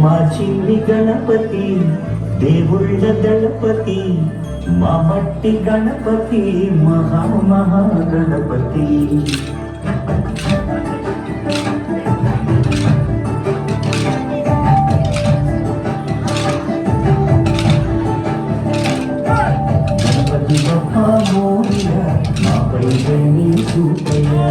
మా చిన్ని గణపతి దేవుళ్ళ దళపతి మా మట్టి గణపతి మహాగణపతి గణపతి బప్పా మోరియా మాపై దయని చూపయ్యా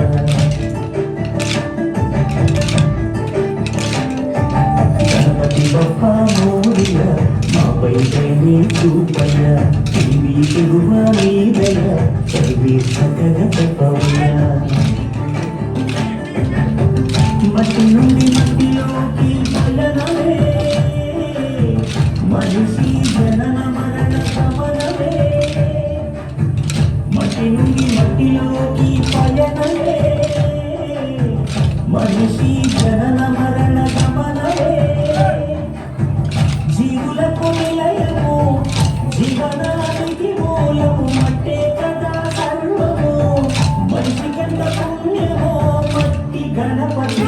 బప్పా మోరియా మాపై దయని చూపయ్యా టీవీ తెలుగు మీదయ చదివి సకగతపయ్యా మట్టి నుండి మట్టిలోకి పయనమే మనిషి జనన మరణ గమనమే మట్టి నుండి మట్టిలోకి పయనమే మనిషి జనన మరణ గమనమే జీవులకు నిలయము జీవనానికి మూలము మట్టే కదా సర్వము మనిషికెంత పుణ్యమో మట్టి గణపతి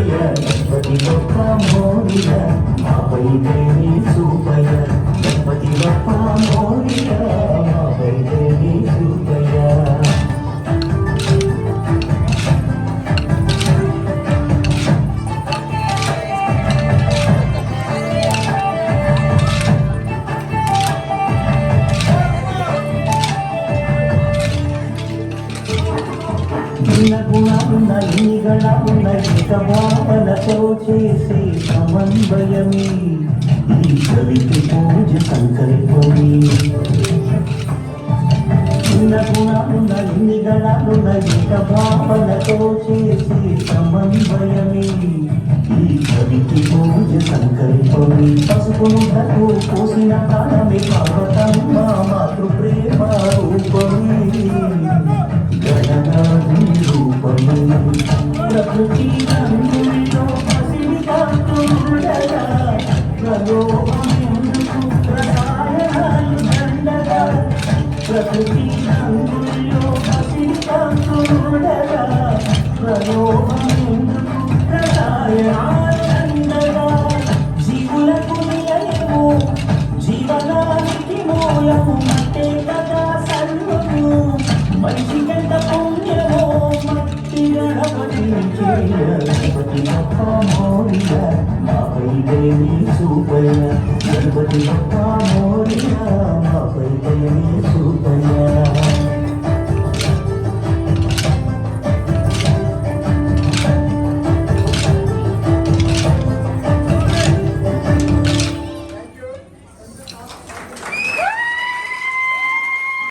గణపతి బప్ప మోరియ మాపై దేవి చూపయ గణపతి బప్ప మోరియ మాపై దేవి చూపయ గుణాలున్న ఈగళాలున్న భావనతో చేసే సమన్వయమే ఈ కవికి పూజ సంకల్పమే గుణాలున్న ఈగళాలున్న భావనతో చేసే సమన్వయమే ఈ కవికి పూజ సంకల్పమే పసుపును పోసిన ప్రాణమే పార్వతమ్మ మాతృ ప్రేమ రూపమే గణనాథి రూపమే ప్రకృతి రంగుల్లో పసిడిగా ప్రలోభమెందుకు ప్రసాయనాలు దండగా ప్రకృతి రంగుల్లో పసిడిగా ప్రలోభమెందుకు ప్రసాయనాలు దండగా జీవులకు నిలయము జీవనానికి మూలము మట్టే కదా సర్వము మనిషికెంత పుణ్యమో మట్టి గణపతి గణపతి బప్ప మోరియ మాపై దేవి చూపయ గణపతి బప్ప మోరియ మాపై దేవి చూపయ